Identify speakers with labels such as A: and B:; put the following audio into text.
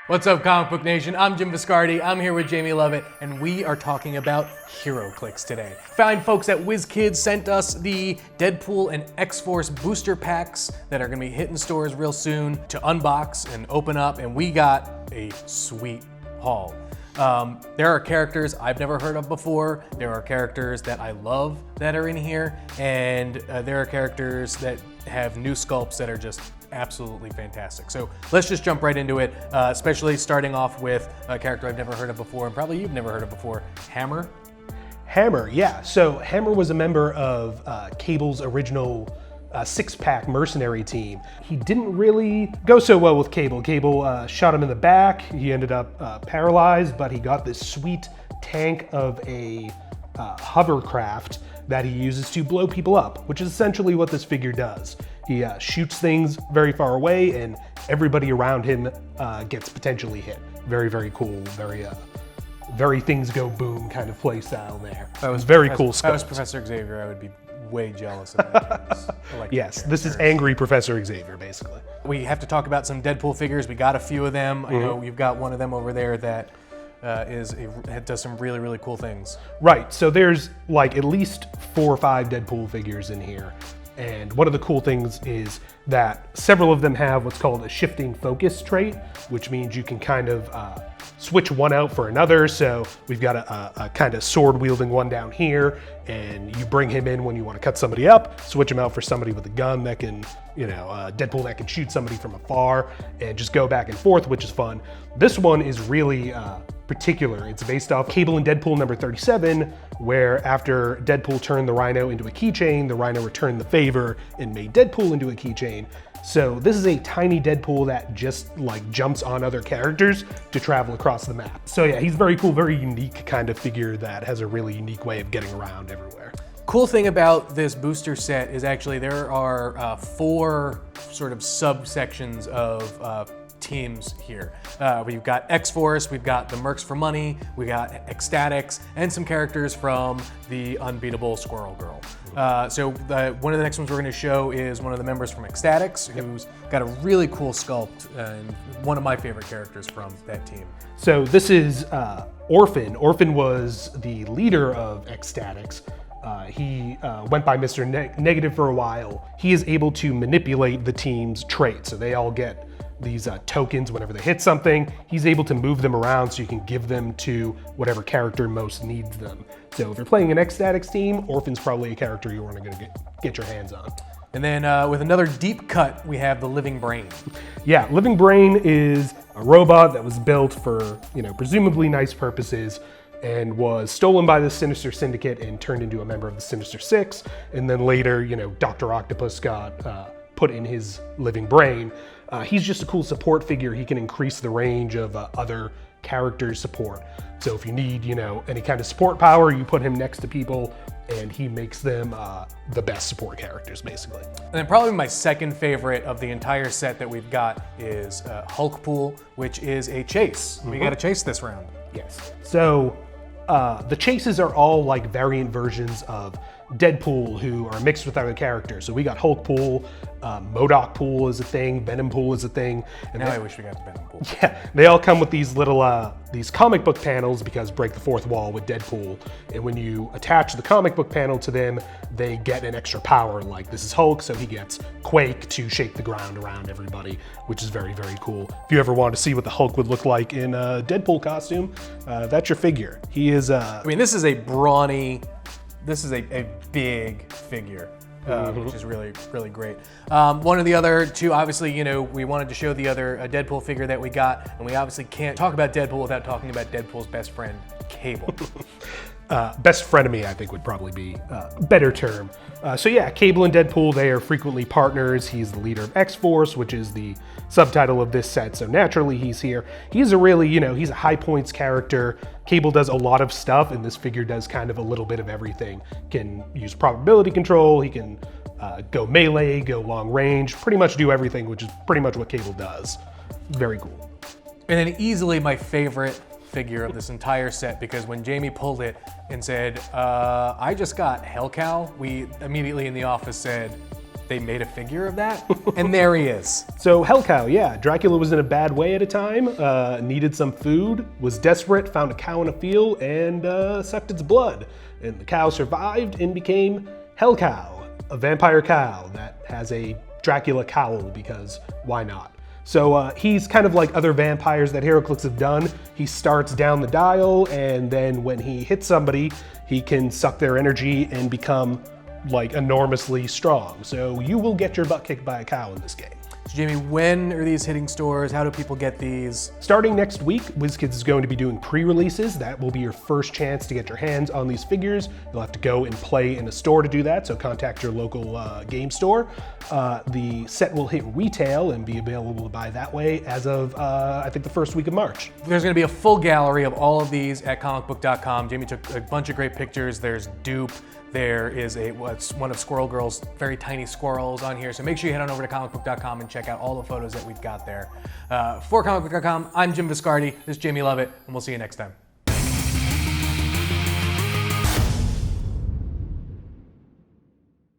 A: What's up, Comic Book Nation? I'm Jim Viscardi. I'm here with Jamie Lovett, and we are talking about HeroClix today. Fine folks at WizKids sent us the Deadpool and X-Force booster packs that are going to be hitting stores real soon to unbox and open up, and we got a sweet haul. There are characters I've never heard of before. There are characters that I love that are in here, and there are characters that have new sculpts that are just absolutely fantastic. So let's just jump right into it, especially starting off with a character I've never heard of before, and probably you've never heard of before, Hammer.
B: Hammer, yeah. So Hammer was a member of Cable's original six-pack mercenary team. He didn't really go so well with Cable. Cable shot him in the back. He ended up paralyzed, but he got this sweet tank of a hovercraft that he uses to blow people up, which is essentially what this figure does. He shoots things very far away, and everybody around him gets potentially hit. Very, very cool. Very things go boom kind of play style there. That was very cool stuff.
A: If I was Professor Xavier, I would be way jealous of that.
B: Yes, this is angry Professor Xavier, basically.
A: We have to talk about some Deadpool figures. We got a few of them. I know you've got one of them over there that does some really, really cool things.
B: Right, so there's like at least 4 or 5 Deadpool figures in here. And one of the cool things is that several of them have what's called a shifting focus trait, which means you can kind of switch one out for another. So we've got a kind of sword wielding one down here, and you bring him in when you want to cut somebody up, switch him out for somebody with a gun that can, Deadpool that can shoot somebody from afar, and just go back and forth, which is fun. This one is really particular. It's based off Cable and Deadpool number 37, where after Deadpool turned the Rhino into a keychain, the Rhino returned the favor and made Deadpool into a keychain. So this is a tiny Deadpool that just like jumps on other characters to travel across the map. So yeah, he's very cool, very unique kind of figure that has a really unique way of getting around everywhere.
A: Cool thing about this booster set is actually there are 4 sort of subsections of teams here. We've got X-Force, we've got the Mercs for Money, we got Ecstatics, and some characters from the Unbeatable Squirrel Girl. So one of the next ones we're going to show is one of the members from Ecstatics, who's got a really cool sculpt, and one of my favorite characters from that team.
B: So this is Orphan. Orphan was the leader of Ecstatics. He went by Mr. Negative for a while. He is able to manipulate the team's traits, so they all get these tokens whenever they hit something. He's able to move them around so you can give them to whatever character most needs them. So if you're playing an Ecstatics team, Orphan's probably a character you want to get your hands on.
A: And then with another deep cut, we have the Living Brain.
B: Yeah, Living Brain is a robot that was built for, presumably nice purposes, and was stolen by the Sinister Syndicate and turned into a member of the Sinister Six. And then later, Dr. Octopus got put in his Living Brain. He's just a cool support figure. He can increase the range of other characters' support. So if you need, any kind of support power, you put him next to people, and he makes them the best support characters, basically.
A: And then probably my second favorite of the entire set that we've got is Hulkpool, which is a chase. We got a chase this round.
B: Yes. So the chases are all like variant versions of Deadpool who are mixed with other characters. So we got Hulkpool, MODOK Pool is a thing, Venom Pool is a thing.
A: And now I wish we got the Venom Pool.
B: Yeah, they all come with these little these comic book panels because break the fourth wall with Deadpool. And when you attach the comic book panel to them, they get an extra power. Like this is Hulk, so he gets Quake to shake the ground around everybody, which is very, very cool. If you ever want to see what the Hulk would look like in a Deadpool costume, that's your figure. He is
A: this is a brawny, this is a big figure, which is really, really great. One of the other two, obviously, we wanted to show the other Deadpool figure that we got, and we obviously can't talk about Deadpool without talking about Deadpool's best friend, Cable.
B: Best frenemy, I think, would probably be a better term. So yeah, Cable and Deadpool, they are frequently partners. He's the leader of X-Force, which is the subtitle of this set, so naturally he's here. He's a really, he's a high points character. Cable does a lot of stuff, and this figure does kind of a little bit of everything. Can use probability control, he can go melee, go long range, pretty much do everything, which is pretty much what Cable does. Very cool.
A: And then easily my favorite figure of this entire set, because when Jamie pulled it and said, I just got Hellcow, we immediately in the office said, they made a figure of that, and there he is.
B: So Hellcow, yeah, Dracula was in a bad way at a time, needed some food, was desperate, found a cow in a field, and sucked its blood. And the cow survived and became Hellcow, a vampire cow that has a Dracula cowl, because why not? So he's kind of like other vampires that HeroClix have done. He starts down the dial, and then when he hits somebody, he can suck their energy and become like enormously strong. So you will get your butt kicked by a cow in this game.
A: So Jamie, when are these hitting stores? How do people get these?
B: Starting next week, WizKids is going to be doing pre-releases. That will be your first chance to get your hands on these figures. You'll have to go and play in a store to do that, so contact your local game store. The set will hit retail and be available to buy that way as of, I think, the first week of March.
A: There's gonna be a full gallery of all of these at Comicbook.com. Jamie took a bunch of great pictures. There's Dupe. There is one of Squirrel Girl's very tiny squirrels on here. So make sure you head on over to Comicbook.com and check out all the photos that we've got there. For Comicbook.com, I'm Jim Viscardi. This is Jamie Lovett, and we'll see you next time.